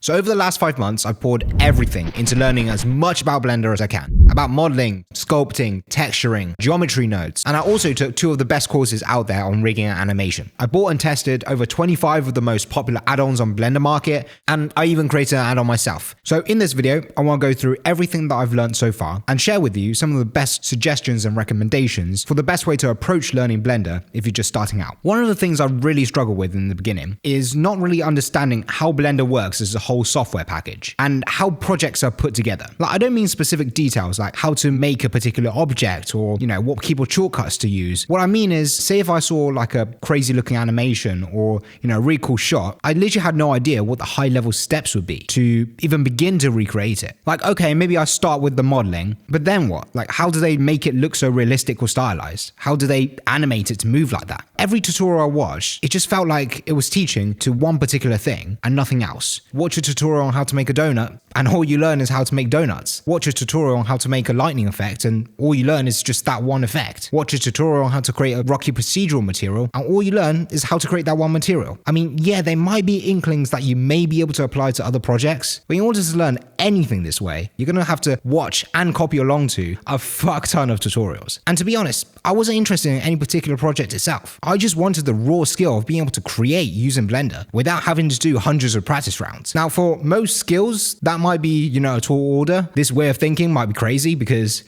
So over the last 5 months, I've poured everything into learning as much about Blender as I can. About modeling, sculpting, texturing, geometry nodes, and I also took 2 of the best courses out there on rigging and animation. I bought and tested over 25 of the most popular add-ons on Blender market, and I even created an add-on myself. So in this video, I want to go through everything that I've learned so far and share with you some of the best suggestions and recommendations for the best way to approach learning Blender if you're just starting out. One of the things I really struggled with in the beginning is not really understanding how Blender works as a whole software package and how projects are put together. Like, I don't mean specific details like how to make a particular object or, what keyboard shortcuts to use. What I mean is, say if I saw like a crazy looking animation or, a really cool shot, I literally had no idea what the high level steps would be to even begin to recreate it. Like, okay, maybe I start with the modeling, but then what? Like, how do they make it look so realistic or stylized? How do they animate it to move like that? Every tutorial I watched, it just felt like it was teaching to one particular thing and nothing else. Watch a tutorial on how to make a donut and all you learn is how to make donuts. Watch a tutorial on how to make a lightning effect and all you learn is just that one effect. Watch a tutorial on how to create a rocky procedural material and all you learn is how to create that one material. I mean, yeah, there might be inklings that you may be able to apply to other projects, but in order to learn anything this way, you're gonna have to watch and copy along to a fuck ton of tutorials. And to be honest, I wasn't interested in any particular project itself. I just wanted the raw skill of being able to create using Blender without having to do hundreds of practice rounds. Now, for most skills, that might be, a tall order. This way of thinking might be crazy because,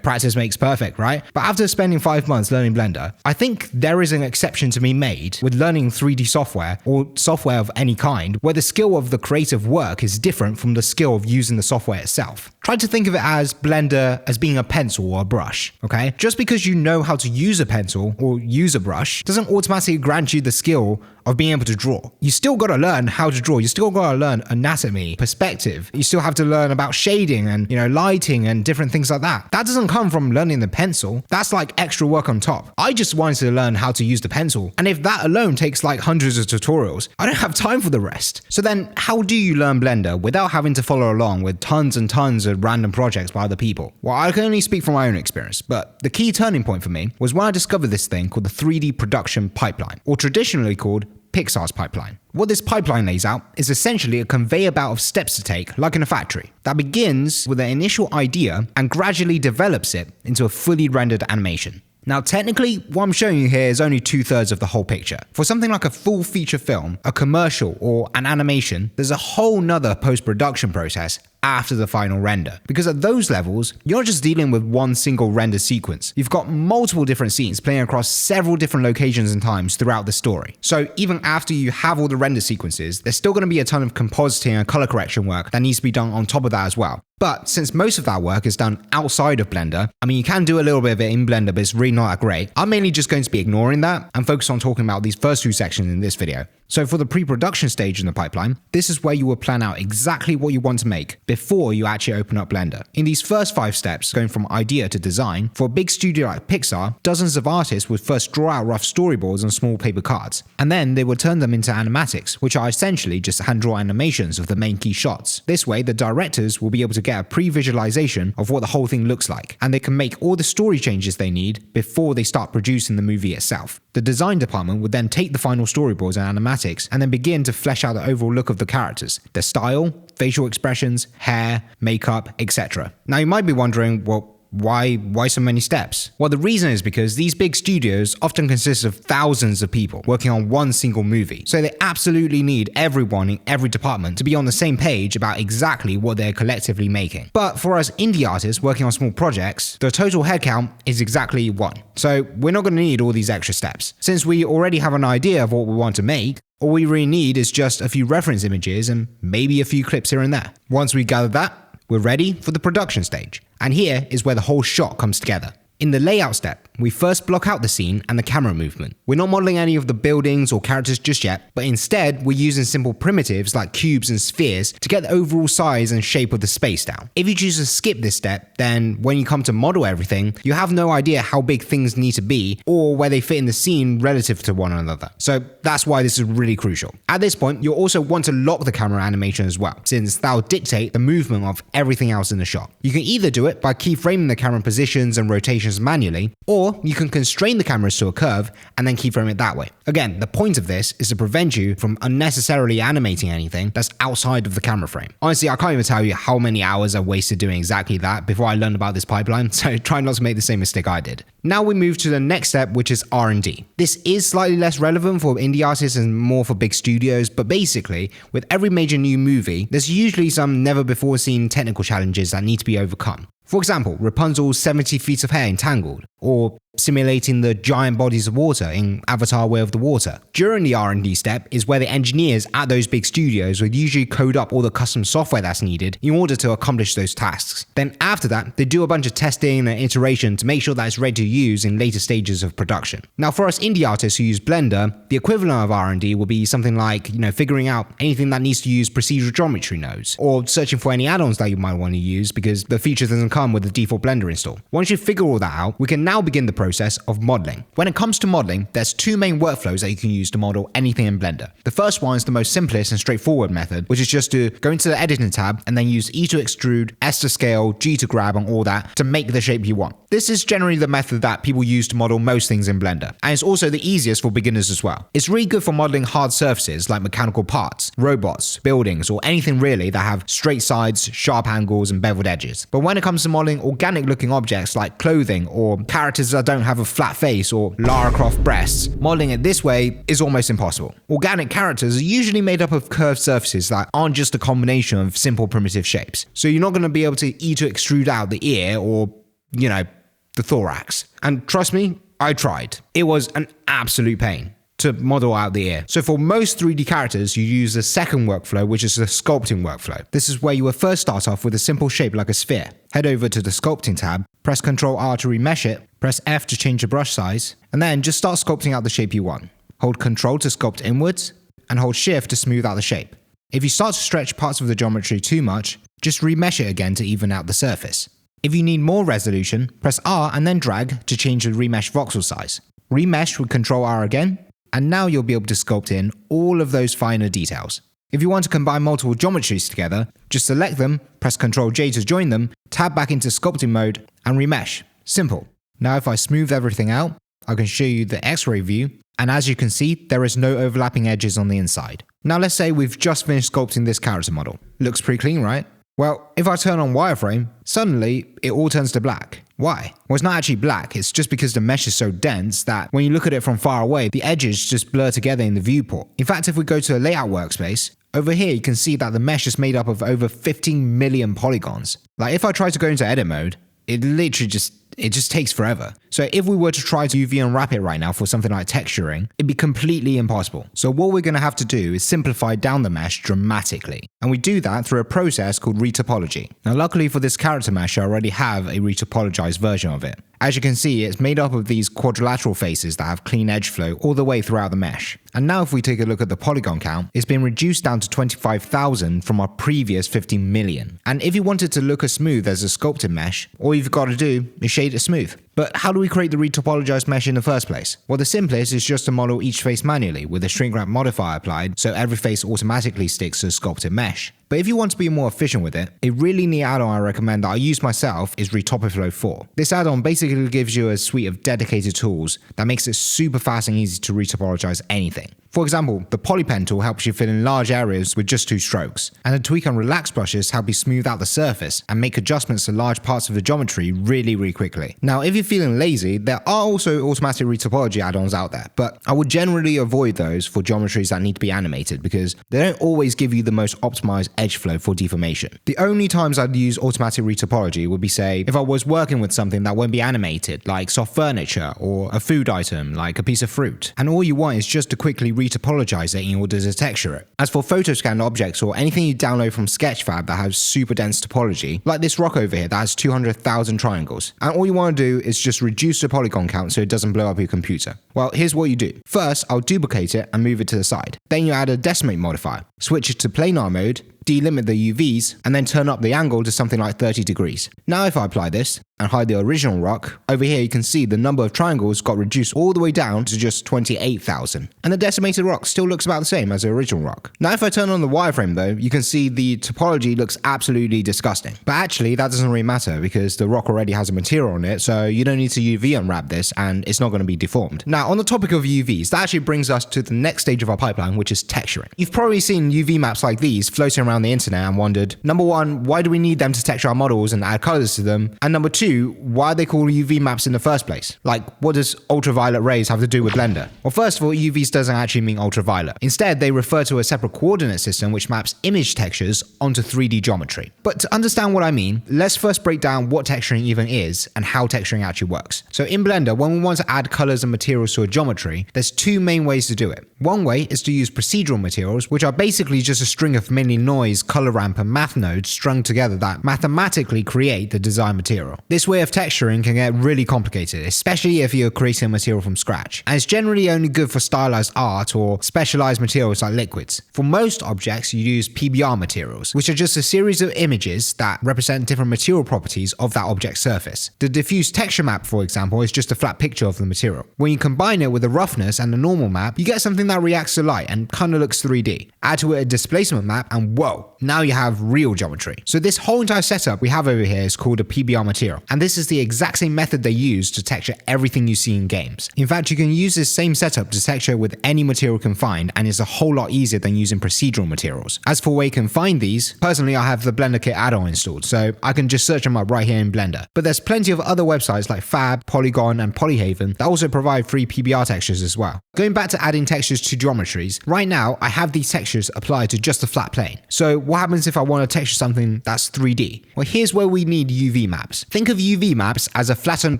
practice makes perfect, right? But after spending 5 months learning Blender, I think there is an exception to be made with learning 3D software or software of any kind, where the skill of the creative work is different from the skill of using the software itself. Try to think of it as Blender as being a pencil or a brush, okay? Just because you know how to use a pencil or use a brush doesn't automatically grant you the skill of being able to draw. You still gotta learn how to draw. You still gotta learn anatomy, perspective. You still have to learn about shading and, lighting and different things like that. That doesn't come from learning the pencil. That's like extra work on top. I just wanted to learn how to use the pencil. And if that alone takes like hundreds of tutorials, I don't have time for the rest. So then how do you learn Blender without having to follow along with tons and tons of random projects by other people? Well, I can only speak from my own experience, but the key turning point for me was when I discovered this thing called the 3D production pipeline, or traditionally called Pixars Pipeline. What this pipeline lays out is essentially a conveyor belt of steps to take, like in a factory, that begins with an initial idea and gradually develops it into a fully rendered animation. Now, technically, what I'm showing you here is only 2/3 of the whole picture. For something like a full feature film, a commercial, or an animation, there's a whole nother post-production process after the final render. Because at those levels, you're not just dealing with one single render sequence. You've got multiple different scenes playing across several different locations and times throughout the story. So even after you have all the render sequences, there's still going to be a ton of compositing and color correction work that needs to be done on top of that as well. But since most of that work is done outside of Blender, I mean, you can do a little bit of it in Blender, but it's really not that great. I'm mainly just going to be ignoring that and focus on talking about these first 2 sections in this video. So for the pre-production stage in the pipeline, this is where you will plan out exactly what you want to make before you actually open up Blender. In these first 5 steps, going from idea to design, for a big studio like Pixar, dozens of artists would first draw out rough storyboards on small paper cards, and then they would turn them into animatics, which are essentially just hand-drawn animations of the main key shots. This way, the directors will be able to get a pre-visualization of what the whole thing looks like, and they can make all the story changes they need before they start producing the movie itself. The design department would then take the final storyboards and animatics and then begin to flesh out the overall look of the characters, their style, facial expressions, hair, makeup, etc. Now you might be wondering, well, why so many steps? Well, the reason is because these big studios often consist of thousands of people working on one single movie. So they absolutely need everyone in every department to be on the same page about exactly what they're collectively making. But for us indie artists working on small projects, the total headcount is exactly 1. So we're not going to need all these extra steps. Since we already have an idea of what we want to make, all we really need is just a few reference images and maybe a few clips here and there. Once we gather that, we're ready for the production stage. And here is where the whole shot comes together. In the layout step, we first block out the scene and the camera movement. We're not modeling any of the buildings or characters just yet, but instead we're using simple primitives like cubes and spheres to get the overall size and shape of the space down. If you choose to skip this step, then when you come to model everything, you have no idea how big things need to be or where they fit in the scene relative to one another. So that's why this is really crucial. At this point, you'll also want to lock the camera animation as well, since that'll dictate the movement of everything else in the shot. You can either do it by keyframing the camera positions and rotation animations manually, or you can constrain the cameras to a curve and then keyframe it that way. Again, the point of this is to prevent you from unnecessarily animating anything that's outside of the camera frame. Honestly, I can't even tell you how many hours I wasted doing exactly that before I learned about this pipeline, so try not to make the same mistake I did. Now we move to the next step, which is R&D. This is slightly less relevant for indie artists and more for big studios, but basically, with every major new movie, there's usually some never-before-seen technical challenges that need to be overcome. For example, Rapunzel's 70 feet of hair in Tangled, or simulating the giant bodies of water in Avatar: Way of the Water. During the R&D step is where the engineers at those big studios would usually code up all the custom software that's needed in order to accomplish those tasks. Then after that, they do a bunch of testing and iteration to make sure that it's ready to use in later stages of production. Now for us indie artists who use Blender, the equivalent of R&D will be something like, figuring out anything that needs to use procedural geometry nodes, or searching for any add-ons that you might want to use because the feature doesn't come with the default Blender install. Once you figure all that out, we can now begin the process of modeling. When it comes to modeling, there's two main workflows that you can use to model anything in Blender. The first one is the most simplest and straightforward method, which is just to go into the editing tab and then use E to extrude, S to scale, G to grab, and all that to make the shape you want. This is generally the method that people use to model most things in Blender, and it's also the easiest for beginners as well. It's really good for modeling hard surfaces like mechanical parts, robots, buildings, or anything really that have straight sides, sharp angles, and beveled edges. But when it comes to modeling organic looking objects like clothing or characters that don't have a flat face or Lara Croft breasts, modeling it this way is almost impossible. Organic characters are usually made up of curved surfaces that aren't just a combination of simple primitive shapes. So you're not going to be able to E to extrude out the ear or, the thorax. And trust me, I tried. It was an absolute pain to model out the ear. So for most 3D characters, you use the second workflow, which is the sculpting workflow. This is where you will first start off with a simple shape like a sphere. Head over to the sculpting tab, press Ctrl R to remesh it, press F to change the brush size, and then just start sculpting out the shape you want. Hold Ctrl to sculpt inwards, and hold Shift to smooth out the shape. If you start to stretch parts of the geometry too much, just remesh it again to even out the surface. If you need more resolution, press R and then drag to change the remesh voxel size. Remesh with Ctrl R again, and now you'll be able to sculpt in all of those finer details. If you want to combine multiple geometries together, just select them, press Ctrl J to join them, tab back into sculpting mode, and remesh. Simple. Now if I smooth everything out, I can show you the X-ray view, and as you can see, there is no overlapping edges on the inside. Now let's say we've just finished sculpting this character model. Looks pretty clean, right? Well, if I turn on wireframe, suddenly it all turns to black. Why? Well, it's not actually black, it's just because the mesh is so dense that when you look at it from far away, the edges just blur together in the viewport. In fact, if we go to a layout workspace, over here you can see that the mesh is made up of over 15 million polygons. Like if I try to go into edit mode, it literally just takes forever. So if we were to try to UV unwrap it right now for something like texturing, it'd be completely impossible. So what we're going to have to do is simplify down the mesh dramatically. And we do that through a process called retopology. Now luckily for this character mesh, I already have a retopologized version of it. As you can see, it's made up of these quadrilateral faces that have clean edge flow all the way throughout the mesh. And now if we take a look at the polygon count, it's been reduced down to 25,000 from our previous 15 million. And if you want it to look as smooth as a sculpted mesh, all you've got to do is shade it smooth. But how do we create the retopologized mesh in the first place? Well, the simplest is just to model each face manually with a shrink wrap modifier applied so every face automatically sticks to the sculpted mesh. But if you want to be more efficient with it, a really neat add-on I recommend that I use myself is Retopiflow 4. This add-on basically gives you a suite of dedicated tools that makes it super fast and easy to retopologize anything. For example, the Polypen tool helps you fill in large areas with just 2 strokes, and the Tweak and Relax brushes help you smooth out the surface and make adjustments to large parts of the geometry really quickly. Now, if you're feeling lazy, there are also automatic retopology add-ons out there, but I would generally avoid those for geometries that need to be animated because they don't always give you the most optimized edge flow for deformation. The only times I'd use automatic retopology would be, say, if I was working with something that won't be animated, like soft furniture or a food item, like a piece of fruit, and all you want is just to quickly retopologize it in order to texture it. As for photoscanned objects or anything you download from Sketchfab that has super dense topology, like this rock over here that has 200,000 triangles, and all you want to do is just reduce the polygon count so it doesn't blow up your computer. Well, here's what you do. First, I'll duplicate it and move it to the side. Then you add a decimate modifier, switch it to planar mode, delimit the UVs, and then turn up the angle to something like 30 degrees. Now if I apply this, and hide the original rock, over here you can see the number of triangles got reduced all the way down to just 28,000. And the decimated rock still looks about the same as the original rock. Now if I turn on the wireframe though, you can see the topology looks absolutely disgusting. But actually that doesn't really matter because the rock already has a material on it, so you don't need to UV unwrap this and it's not going to be deformed. Now on the topic of UVs, that actually brings us to the next stage of our pipeline, which is texturing. You've probably seen UV maps like these floating around the internet and wondered, number one, why do we need them to texture our models and add colors to them? And number two, why are they called UV maps in the first place? Like, what does ultraviolet rays have to do with Blender? Well, first of all, UVs doesn't actually mean ultraviolet. Instead, they refer to a separate coordinate system which maps image textures onto 3D geometry. But to understand what I mean, let's first break down what texturing even is and how texturing actually works. So in Blender, when we want to add colors and materials to a geometry, there's two main ways to do it. One way is to use procedural materials, which are basically just a string of mainly noise, color ramp, and math nodes strung together that mathematically create the design material. This way of texturing can get really complicated, especially if you're creating a material from scratch. And it's generally only good for stylized art or specialized materials like liquids. For most objects, you use PBR materials, which are just a series of images that represent different material properties of that object's surface. The diffuse texture map, for example, is just a flat picture of the material. When you combine it with the roughness and the normal map, you get something that reacts to light and kind of looks 3D. Add to it a displacement map and whoa, now you have real geometry. So this whole entire setup we have over here is called a PBR material, and this is the exact same method they use to texture everything you see in games. In fact, you can use this same setup to texture with any material you can find, and it's a whole lot easier than using procedural materials. As for where you can find these, personally I have the Blender Kit add-on installed, so I can just search them up right here in Blender. But there's plenty of other websites like Fab, Polygon, and Polyhaven that also provide free PBR textures as well. Going back to adding textures to geometries, right now I have these textures applied to just a flat plane. So what happens if I want to texture something that's 3D? Well, here's where we need UV maps. Think of UV maps as a flattened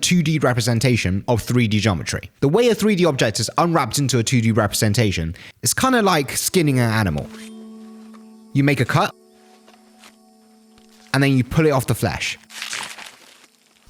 2D representation of 3D geometry. The way a 3D object is unwrapped into a 2D representation is kind of like skinning an animal. You make a cut, and then you pull it off the flesh.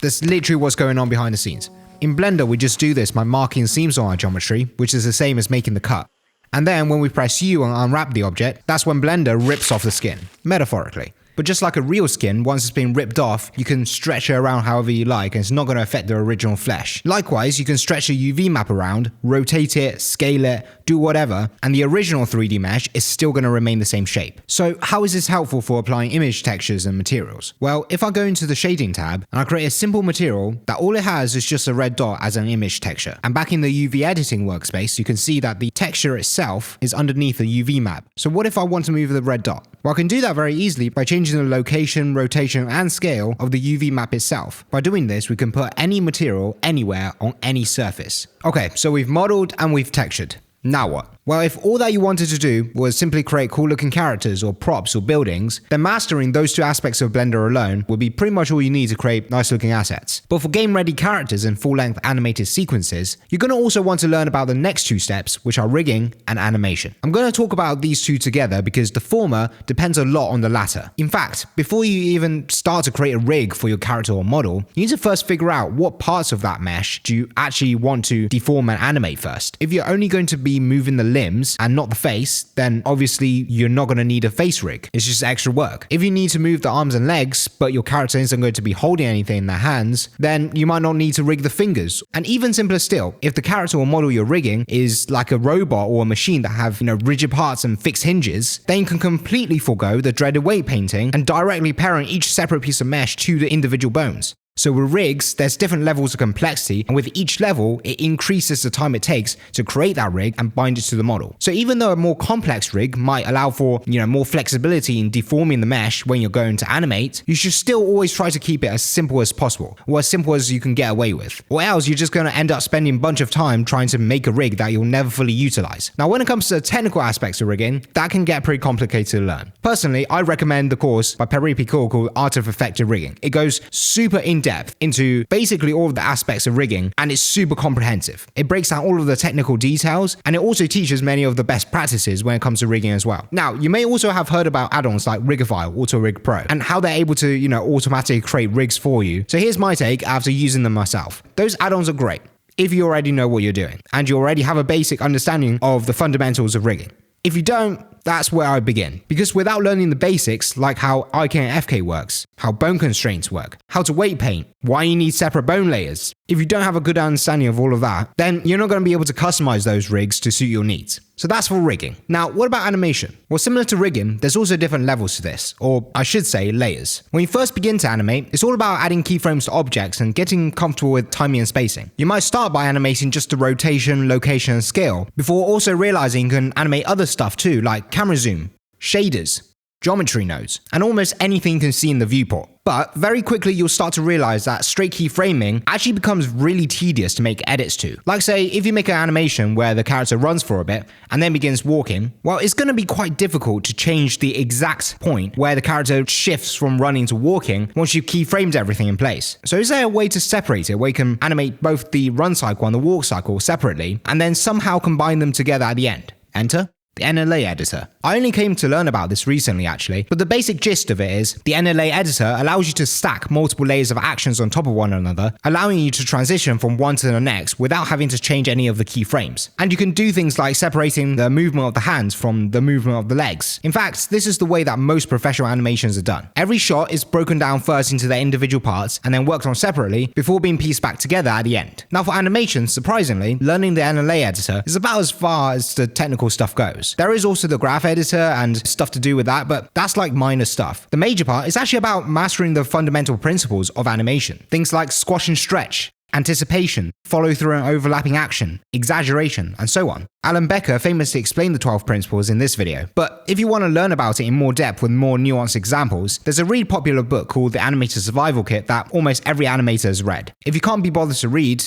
That's literally what's going on behind the scenes. In Blender, we just do this by marking seams on our geometry, which is the same as making the cut. And then when we press U and unwrap the object, that's when Blender rips off the skin, metaphorically. But just like a real skin, once it's been ripped off, you can stretch it around however you like and it's not going to affect the original flesh. Likewise, you can stretch a UV map around, rotate it, scale it, do whatever, and the original 3D mesh is still going to remain the same shape. So how is this helpful for applying image textures and materials? Well, if I go into the shading tab and I create a simple material that all it has is just a red dot as an image texture, and back in the UV editing workspace, you can see that the texture itself is underneath the UV map. So what if I want to move the red dot? Well, I can do that very easily by changing the location, rotation, and scale of the UV map itself. By doing this, we can put any material anywhere on any surface. Okay, so we've modeled and we've textured. Now what? Well, if all that you wanted to do was simply create cool looking characters or props or buildings, then mastering those two aspects of Blender alone would be pretty much all you need to create nice looking assets. But for game ready characters and full length animated sequences, you're going to also want to learn about the next two steps, which are rigging and animation. I'm going to talk about these two together because the former depends a lot on the latter. In fact, before you even start to create a rig for your character or model, you need to first figure out what parts of that mesh do you actually want to deform and animate first. If you're only going to be moving the limbs and not the face, then obviously you're not going to need a face rig. It's just extra work. If you need to move the arms and legs, but your character isn't going to be holding anything in their hands, then you might not need to rig the fingers. And even simpler still, if the character or model you're rigging is like a robot or a machine that have, rigid parts and fixed hinges, then you can completely forego the dreaded weight painting and directly parent each separate piece of mesh to the individual bones. So with rigs, there's different levels of complexity, and with each level, it increases the time it takes to create that rig and bind it to the model. So even though a more complex rig might allow for, more flexibility in deforming the mesh when you're going to animate, you should still always try to keep it as simple as possible, or as simple as you can get away with. Or else you're just going to end up spending a bunch of time trying to make a rig that you'll never fully utilize. Now, when it comes to the technical aspects of rigging, that can get pretty complicated to learn. Personally, I recommend the course by Perry Picot called Art of Effective Rigging. It goes super in-depth into basically all of the aspects of rigging, and it's super comprehensive. It breaks down all of the technical details, and it also teaches many of the best practices when it comes to rigging as well. Now, you may also have heard about add-ons like Rigify, Auto Rig Pro, and how they're able to, automatically create rigs for you. So here's my take after using them myself. Those add-ons are great if you already know what you're doing, and you already have a basic understanding of the fundamentals of rigging. If you don't, that's where I begin. Because without learning the basics, like how IK and FK works, how bone constraints work, how to weight paint, why you need separate bone layers, if you don't have a good understanding of all of that, then you're not going to be able to customize those rigs to suit your needs. So that's for rigging. Now, what about animation? Well, similar to rigging, there's also different levels to this, or I should say layers. When you first begin to animate, it's all about adding keyframes to objects and getting comfortable with timing and spacing. You might start by animating just the rotation, location, and scale, before also realizing you can animate other stuff too, like camera zoom, shaders, geometry nodes, and almost anything you can see in the viewport. But very quickly you'll start to realize that straight keyframing actually becomes really tedious to make edits to. Like say, if you make an animation where the character runs for a bit and then begins walking, well, it's going to be quite difficult to change the exact point where the character shifts from running to walking once you've keyframed everything in place. So is there a way to separate it where you can animate both the run cycle and the walk cycle separately and then somehow combine them together at the end? Enter the NLA editor. I only came to learn about this recently actually, but the basic gist of it is the NLA editor allows you to stack multiple layers of actions on top of one another, allowing you to transition from one to the next without having to change any of the keyframes. And you can do things like separating the movement of the hands from the movement of the legs. In fact, this is the way that most professional animations are done. Every shot is broken down first into their individual parts and then worked on separately before being pieced back together at the end. Now for animation, surprisingly, learning the NLA editor is about as far as the technical stuff goes. There is also the graph editor and stuff to do with that, but that's like minor stuff. The major part is actually about mastering the fundamental principles of animation. Things like squash and stretch, anticipation, follow through and overlapping action, exaggeration, and so on. Alan Becker famously explained the 12 principles in this video, but if you want to learn about it in more depth with more nuanced examples, there's a really popular book called The Animator Survival Kit that almost every animator has read. If you can't be bothered to read,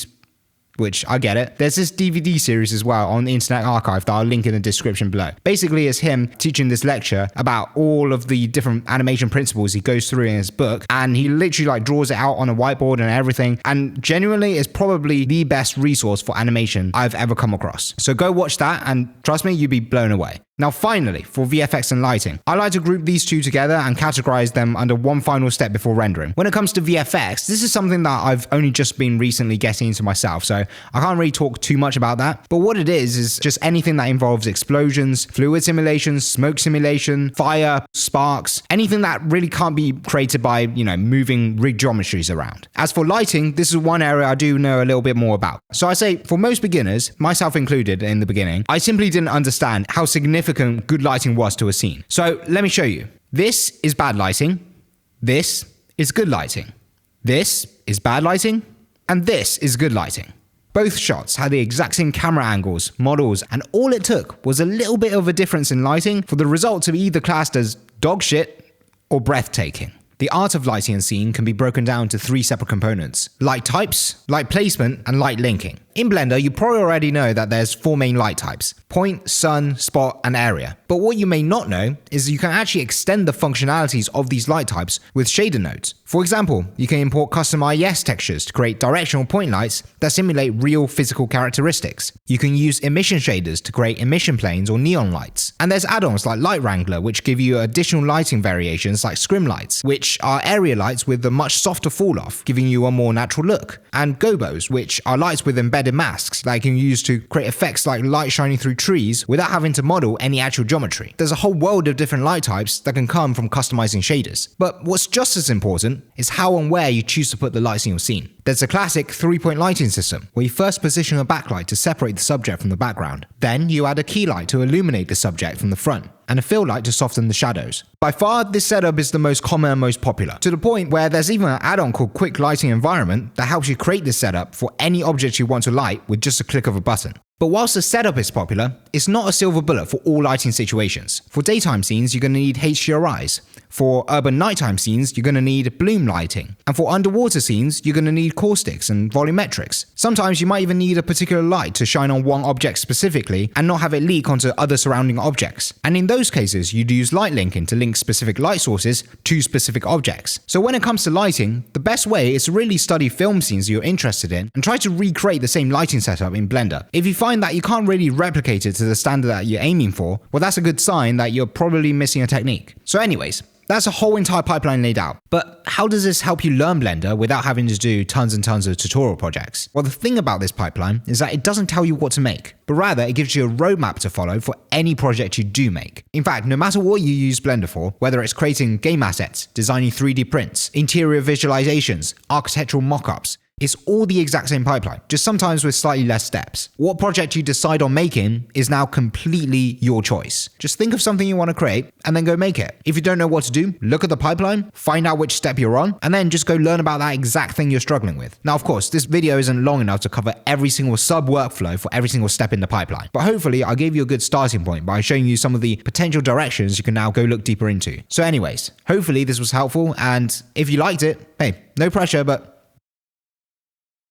which I get it, there's this DVD series as well on the Internet Archive that I'll link in the description below. Basically, it's him teaching this lecture about all of the different animation principles he goes through in his book, and he literally draws it out on a whiteboard and everything, and genuinely is probably the best resource for animation I've ever come across. So go watch that, and trust me, you'll be blown away. Now finally, for VFX and lighting, I like to group these two together and categorize them under one final step before rendering. When it comes to VFX, this is something that I've only just been recently getting into myself, so I can't really talk too much about that. But what it is just anything that involves explosions, fluid simulations, smoke simulation, fire, sparks, anything that really can't be created by, moving rig geometries around. As for lighting, this is one area I do know a little bit more about. So I say, for most beginners, myself included in the beginning, I simply didn't understand how significant good lighting was to a scene. So let me show you. This is bad lighting. This is good lighting. This is bad lighting. And this is good lighting. Both shots had the exact same camera angles, models, and all it took was a little bit of a difference in lighting for the result to be either classed as dog shit or breathtaking. The art of lighting a scene can be broken down to 3 separate components: light types, light placement, and light linking. In Blender, you probably already know that there's 4 main light types: point, sun, spot, and area. But what you may not know is you can actually extend the functionalities of these light types with shader nodes. For example, you can import custom IES textures to create directional point lights that simulate real physical characteristics. You can use emission shaders to create emission planes or neon lights. And there's add-ons like Light Wrangler, which give you additional lighting variations like scrim lights, which are area lights with a much softer fall-off, giving you a more natural look. And gobos, which are lights with embedded masks that you can use to create effects like light shining through trees without having to model any actual geometry. There's a whole world of different light types that can come from customizing shaders. But what's just as important is how and where you choose to put the lights in your scene. There's a classic 3-point lighting system, where you first position a backlight to separate the subject from the background. Then you add a key light to illuminate the subject from the front, and a fill light to soften the shadows. By far, this setup is the most common and most popular, to the point where there's even an add-on called Quick Lighting Environment that helps you create this setup for any object you want to light with just a click of a button. But whilst the setup is popular, it's not a silver bullet for all lighting situations. For daytime scenes, you're going to need HDRIs. For urban nighttime scenes, you're going to need bloom lighting. And for underwater scenes, you're going to need caustics and volumetrics. Sometimes you might even need a particular light to shine on one object specifically and not have it leak onto other surrounding objects. And in those cases, you'd use light linking to link specific light sources to specific objects. So when it comes to lighting, the best way is to really study film scenes you're interested in and try to recreate the same lighting setup in Blender. If you find that you can't really replicate it to the standard that you're aiming for, well, that's a good sign that you're probably missing a technique. So anyways, That's a whole entire pipeline laid out. But how does this help you learn Blender without having to do tons and tons of tutorial projects? Well, the thing about this pipeline is that it doesn't tell you what to make, but rather it gives you a roadmap to follow for any project you do make. In fact, no matter what you use Blender for, whether it's creating game assets, designing 3D prints, interior visualizations, architectural mockups, it's all the exact same pipeline, just sometimes with slightly less steps. What project you decide on making is now completely your choice. Just think of something you want to create and then go make it. If you don't know what to do, look at the pipeline, find out which step you're on, and then just go learn about that exact thing you're struggling with. Now, of course, this video isn't long enough to cover every single sub workflow for every single step in the pipeline, but hopefully I gave you a good starting point by showing you some of the potential directions you can now go look deeper into. So anyways, hopefully this was helpful, and if you liked it, hey, no pressure, but